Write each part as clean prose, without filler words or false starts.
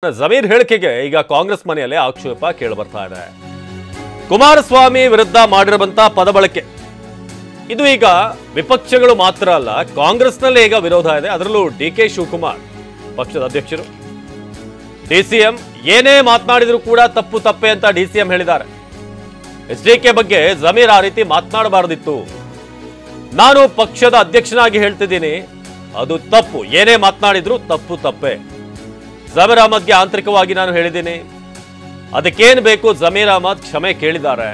ಜಮೀರ್ ಹೇಳಿಕೆಗೆ ಈಗ ಕಾಂಗ್ರೆಸ್ ಮನೆಯಲ್ಲಿ ಆಕ್ಷೇಪ ಕೇಳಿಬರ್ತಾ ಇದೆ. ಕುಮಾರಸ್ವಾಮಿ ವಿರುದ್ಧ ಮಾಡಿರುವಂತ ಪದ ಬಳಕೆ ಇದು ಈಗ ವಿಪಕ್ಷಗಳು ಮಾತ್ರ ಅಲ್ಲ, ಕಾಂಗ್ರೆಸ್ನಲ್ಲಿ ಈಗ ವಿರೋಧ ಇದೆ. ಅದರಲ್ಲೂ ಡಿಕೆ ಶಿವಕುಮಾರ್ ಪಕ್ಷದ ಅಧ್ಯಕ್ಷರು, ಡಿಸಿಎಂ ಏನೇ ಮಾತನಾಡಿದ್ರು ಕೂಡ ತಪ್ಪೆ ಅಂತ ಡಿಸಿಎಂ ಹೇಳಿದ್ದಾರೆ. ಎಚ್ಡಿಕೆ ಬಗ್ಗೆ ಜಮೀರ್ ಆ ರೀತಿ ಮಾತನಾಡಬಾರದಿತ್ತು, ನಾನು ಪಕ್ಷದ ಅಧ್ಯಕ್ಷನಾಗಿ ಹೇಳ್ತಿದ್ದೀನಿ, ಅದು ತಪ್ಪು, ಏನೇ ಮಾತನಾಡಿದ್ರು ತಪ್ಪೆ. ಜಮೀರ್ ಅಹಮದ್ಗೆ ಆಂತರಿಕವಾಗಿ ನಾನು ಹೇಳಿದ್ದೀನಿ, ಅದಕ್ಕೇನು ಬೇಕು ಜಮೀರ್ ಅಹಮದ್ ಕ್ಷಮೆ ಕೇಳಿದ್ದಾರೆ.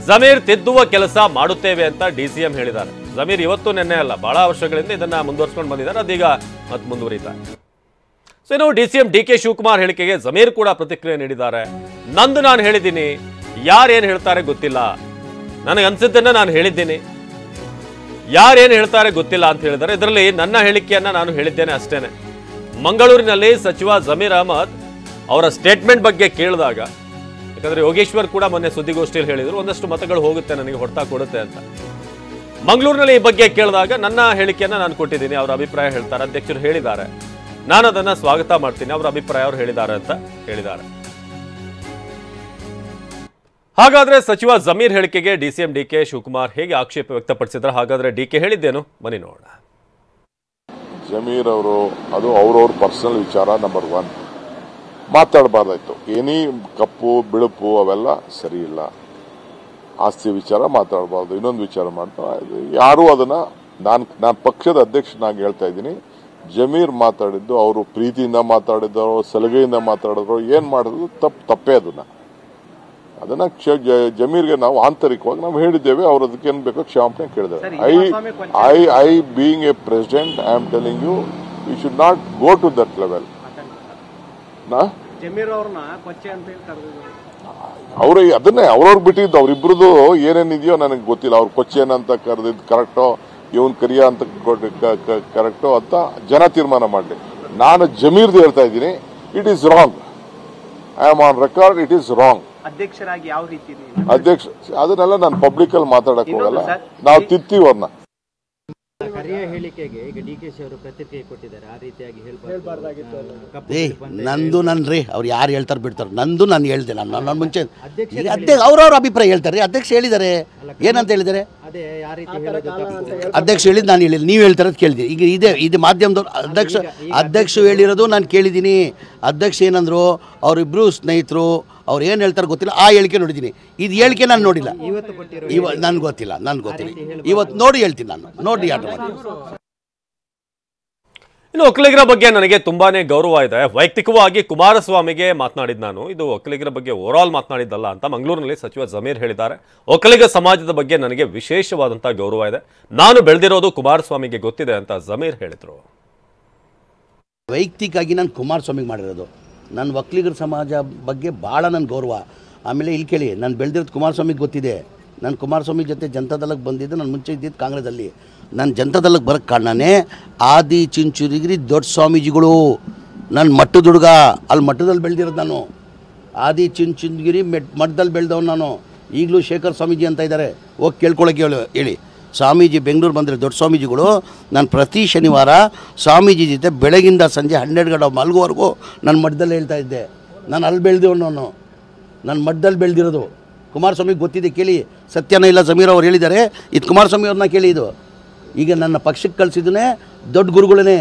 ಜಮೀರ್ ತಿದ್ದುವ ಕೆಲಸ ಮಾಡುತ್ತೇವೆ ಅಂತ ಡಿಸಿಎಂ ಹೇಳಿದ್ದಾರೆ. ಜಮೀರ್ ಇವತ್ತು ನಿನ್ನೆ ಅಲ್ಲ, ಬಹಳ ವರ್ಷಗಳಿಂದ ಇದನ್ನ ಮುಂದುವರಿಸಿಕೊಂಡು ಬಂದಿದ್ದಾರೆ, ಅದೀಗ ಮತ್ತೆ ಮುಂದುವರಿತಾರೆ. ಸೊ ಇನ್ನು ಡಿಸಿಎಂ ಡಿಕೆ ಶಿವಕುಮಾರ್ ಹೇಳಿಕೆಗೆ ಜಮೀರ್ ಕೂಡ ಪ್ರತಿಕ್ರಿಯೆ ನೀಡಿದ್ದಾರೆ. ನಂದು ನಾನು ಹೇಳಿದ್ದೀನಿ, ಯಾರೇನು ಹೇಳ್ತಾರೆ ಗೊತ್ತಿಲ್ಲ, ನನಗೆ ಅನ್ಸಿದ್ದನ್ನ ನಾನು ಹೇಳಿದ್ದೀನಿ, ಯಾರೇನು ಹೇಳ್ತಾರೆ ಗೊತ್ತಿಲ್ಲ ಅಂತ ಹೇಳಿದ್ದಾರೆ. ಇದರಲ್ಲಿ ನನ್ನ ಹೇಳಿಕೆಯನ್ನ ನಾನು ಹೇಳಿದ್ದೇನೆ ಅಷ್ಟೇನೆ. ಮಂಗಳೂರಿನಲ್ಲಿ ಸಚಿವ ಜಮೀರ್ ಅಹಮದ್ ಅವರ ಸ್ಟೇಟ್ಮೆಂಟ್ ಬಗ್ಗೆ ಕೇಳಿದಾಗ, ಯಾಕಂದ್ರೆ ಯೋಗೇಶ್ವರ್ ಕೂಡ ಮೊನ್ನೆ ಸುದ್ದಿಗೋಷ್ಠಿಯಲ್ಲಿ ಹೇಳಿದ್ರು ಒಂದಷ್ಟು ಮತಗಳು ಹೋಗುತ್ತೆ, ನನಗೆ ಹೊಡ್ತಾ ಕೊಡುತ್ತೆ ಅಂತ. ಮಂಗಳೂರಿನಲ್ಲಿ ಈ ಬಗ್ಗೆ ಕೇಳಿದಾಗ ನನ್ನ ಹೇಳಿಕೆಯನ್ನ ನಾನು ಕೊಟ್ಟಿದ್ದೀನಿ, ಅವರ ಅಭಿಪ್ರಾಯ ಹೇಳ್ತಾರೆ, ಅಧ್ಯಕ್ಷರು ಹೇಳಿದ್ದಾರೆ, ನಾನು ಅದನ್ನ ಸ್ವಾಗತ ಮಾಡ್ತೀನಿ, ಅವರ ಅಭಿಪ್ರಾಯ ಅವರು ಹೇಳಿದ್ದಾರೆ ಅಂತ ಹೇಳಿದ್ದಾರೆ. ಹಾಗಾದ್ರೆ ಸಚಿವ ಜಮೀರ್ ಹೇಳಿಕೆಗೆ ಡಿಸಿಎಂ ಡಿಕೆ ಶಿವಕುಮಾರ್ ಹೇಗೆ ಆಕ್ಷೇಪ ವ್ಯಕ್ತಪಡಿಸಿದ್ರೆ, ಹಾಗಾದ್ರೆ ಡಿಕೆ ಹೇಳಿದ್ದೇನು ಬನ್ನಿ ನೋಡೋಣ. ಜಮೀರ್ ಅವರು ಅದು ಅವ್ರವ್ರ ಪರ್ಸನಲ್ ವಿಚಾರ. ನಂಬರ್ 1 ಮಾತಾಡಬಾರ್ದಾಯ್ತು. ಏನಿ ಕಪ್ಪು ಬಿಳುಪು ಅವೆಲ್ಲ ಸರಿ ಇಲ್ಲ. ಆಸ್ತಿ ವಿಚಾರ ಮಾತಾಡಬಾರ್ದು, ಇನ್ನೊಂದು ವಿಚಾರ ಮಾಡ್ತಾ ಯಾರು ಅದನ್ನ ನಾನು ಪಕ್ಷದ ಅಧ್ಯಕ್ಷನಾಗಿ ಹೇಳ್ತಾ ಇದ್ದೀನಿ. ಜಮೀರ್ ಮಾತಾಡಿದ್ದು ಅವರು ಪ್ರೀತಿಯಿಂದ ಮಾತಾಡಿದ್ರು, ಸಲಹೆಯಿಂದ ಮಾತಾಡಿದ್ರು, ಏನ್ ಮಾಡಿದ್ರು ತಪ್ಪೇ. ಅದನ್ನ ಜಮೀರ್ಗೆ ನಾವು ಆಂತರಿಕವಾಗಿ ನಾವು ಹೇಳಿದ್ದೇವೆ. ಅವ್ರು ಅದಕ್ಕೇನು ಬೇಕೋ ಕ್ಷಮಾಪಣೆ ಕೇಳಿದ್ದೇವೆ. I being a president, I am telling you, you should not go to that level. ಅವರು ಅದನ್ನೇ ಅವ್ರವ್ರು ಬಿಟ್ಟಿದ್ದು, ಅವ್ರಿಬ್ರದ್ದು ಏನೇನಿದೆಯೋ ನನಗೆ ಗೊತ್ತಿಲ್ಲ. ಅವ್ರು ಕೊಚ್ಚೇನ್ ಅಂತ ಕರೆದಿದ್ದು ಕರೆಕ್ಟೋ, ಇವನ್ ಕರಿಯ ಅಂತ ಕರೆಕ್ಟೋ ಅಂತ ಜನ ತೀರ್ಮಾನ ಮಾಡಲಿ. ನಾನು ಜಮೀರ್ದು ಹೇಳ್ತಾ ಇದ್ದೀನಿ, it is wrong. I am on record, it is wrong. ಅಧ್ಯಕ್ಷರಾಗಿ ಯಾವ ರೀತಿ ಅಧ್ಯಕ್ಷ ಅದನ್ನೆಲ್ಲ ನಾನು ಪಬ್ಲಿಕ್ ಅಲ್ಲಿ ಮಾತಾಡಕ್ ಹೋಗಲ್ಲ, ನಾವು ತಿತ್ತೀವಿ ಅವ್ರನ್ನ. ಕರಿಯ ಹೇಳಿಕೆಗೆ ಈಗ ಡಿಕೆಶಿ ಅವರು ಪ್ರತಿಕ್ರಿಯೆ ಕೊಟ್ಟಿದ್ದಾರೆ, ಆ ರೀತಿಯಾಗಿ ನಂದು ನನ್ರಿ ಅವ್ರು ಯಾರು ಹೇಳ್ತಾರೆ ಬಿಡ್ತಾರೆ, ನಂದು ನಾನು ಹೇಳ್ದೆ. ನನ್ನ ಮುಂಚೆ ಅವ್ರವ್ರ ಅಭಿಪ್ರಾಯ ಹೇಳ್ತಾರೆ. ಅಧ್ಯಕ್ಷ ಹೇಳಿದ್ದಾರೆ, ಏನಂತ ಹೇಳಿದ್ದಾರೆ, ಅಧ್ಯಕ್ಷ ಹೇಳಿದ್ ನಾನು ಹೇಳಿಲ್ಲ, ನೀವು ಹೇಳ್ತಾರೆ ಕೇಳಿದ್ದೀನಿ. ಈಗ ಇದು ಮಾಧ್ಯಮದವ್ರು ಅಧ್ಯಕ್ಷ ಹೇಳಿರೋದು ನಾನು ಕೇಳಿದ್ದೀನಿ. ಅಧ್ಯಕ್ಷ ಏನಂದ್ರು, ಅವರಿಬ್ರು ಸ್ನೇಹಿತರು, ಅವ್ರು ಏನು ಹೇಳ್ತಾರೆ ಗೊತ್ತಿಲ್ಲ, ಆ ಹೇಳಿಕೆ ನೋಡಿದ್ದೀನಿ. ಇದು ಹೇಳಿಕೆ ನಾನು ನೋಡಿಲ್ಲ, ನನ್ಗೆ ಗೊತ್ತಿಲ್ಲ. ಇವತ್ತು ನೋಡಿ ಹೇಳ್ತೀನಿ, ನಾನು ನೋಡಿ ಆಟ ಮಾಡಿ. ಇನ್ನು ಒಕ್ಕಲಿಗರ ಬಗ್ಗೆ ನನಗೆ ತುಂಬಾನೇ ಗೌರವ ಇದೆ. ವೈಯಕ್ತಿಕವಾಗಿ ಕುಮಾರಸ್ವಾಮಿಗೆ ಮಾತನಾಡಿದ್ ನಾನು, ಇದು ಒಕ್ಕಲಿಗರ ಬಗ್ಗೆ ಓವರಾಲ್ ಮಾತನಾಡಿದ್ದಲ್ಲ ಅಂತ ಮಂಗಳೂರಿನಲ್ಲಿ ಸಚಿವ ಜಮೀರ್ ಹೇಳಿದ್ದಾರೆ. ಒಕ್ಕಲಿಗ ಸಮಾಜದ ಬಗ್ಗೆ ನನಗೆ ವಿಶೇಷವಾದಂತಹ ಗೌರವ ಇದೆ, ನಾನು ಬೆಳೆದಿರೋದು ಕುಮಾರಸ್ವಾಮಿಗೆ ಗೊತ್ತಿದೆ ಅಂತ ಜಮೀರ್ ಹೇಳಿದ್ರು. ವೈಯಕ್ತಿಕವಾಗಿ ನಾನು ಕುಮಾರಸ್ವಾಮಿಗೆ ಮಾಡಿರೋದು, ನನ್ನ ಒಕ್ಕಲಿಗರ ಸಮಾಜ ಬಗ್ಗೆ ಭಾಳ ನನ್ನ ಗೌರವ. ಆಮೇಲೆ ಇಲ್ಲಿ ಕೇಳಿ, ನಾನು ಬೆಳೆದಿರೋದು ಕುಮಾರಸ್ವಾಮಿಗೆ ಗೊತ್ತಿದೆ. ನಾನು ಕುಮಾರಸ್ವಾಮಿ ಜೊತೆ ಜನತಾದಳಕ್ಕೆ ಬಂದಿದ್ದು, ನಾನು ಮುಂಚೆ ಇದ್ದಿದ್ದು ಕಾಂಗ್ರೆಸ್ಸಲ್ಲಿ. ನಾನು ಜನತಾದಳಕ್ಕೆ ಬರೋಕ್ಕೆ ಕಾರಣನೇ ಆದಿ ಚುಂಚುರಿಗಿರಿ ದೊಡ್ಡ ಸ್ವಾಮೀಜಿಗಳು. ನನ್ನ ಮಟ್ಟದ ಹುಡುಗ, ಅಲ್ಲಿ ಮಟ್ಟದಲ್ಲಿ ಬೆಳೆದಿರೋದು ನಾನು. ಆದಿ ಚುಂಚುರಿಗಿರಿ ಮಠದಲ್ಲಿ ಬೆಳೆದವನು ನಾನು. ಈಗಲೂ ಶೇಖರ್ ಸ್ವಾಮೀಜಿ ಅಂತ ಇದ್ದಾರೆ, ಹೋಗಿ ಕೇಳ್ಕೊಳಕ್ಕೆ ಹೇಳಿ. ಸ್ವಾಮೀಜಿ ಬೆಂಗಳೂರು ಬಂದರೆ ದೊಡ್ಡ ಸ್ವಾಮೀಜಿಗಳು. ನಾನು ಪ್ರತಿ ಶನಿವಾರ ಸ್ವಾಮೀಜಿ ಜೊತೆ ಬೆಳಗಿಂದ ಸಂಜೆ 12 ಗಂಟೆ ಮಲಗುವವರೆಗೂ ನನ್ನ ಮಠದಲ್ಲಿ ಹೇಳ್ತಾ ಇದ್ದೆ. ನಾನು ಅಲ್ಲಿ ಬೆಳೆದವನು, ನನ್ನ ಮಠದಲ್ಲಿ ಬೆಳೆದಿರೋದು. ಕುಮಾರಸ್ವಾಮಿಗೆ ಗೊತ್ತಿದೆ, ಕೇಳಿ. ಸತ್ಯನ ಇಲ್ಲ ಜಮೀರ್ ಅವ್ರು ಹೇಳಿದ್ದಾರೆ, ಇದು ಕುಮಾರಸ್ವಾಮಿ ಅವ್ರನ್ನ ಕೇಳಿ. ಇದು ಈಗ ನನ್ನ ಪಕ್ಷಕ್ಕೆ ಕಳಿಸಿದ್ದನೇ ದೊಡ್ಡ ಗುರುಗಳೇ.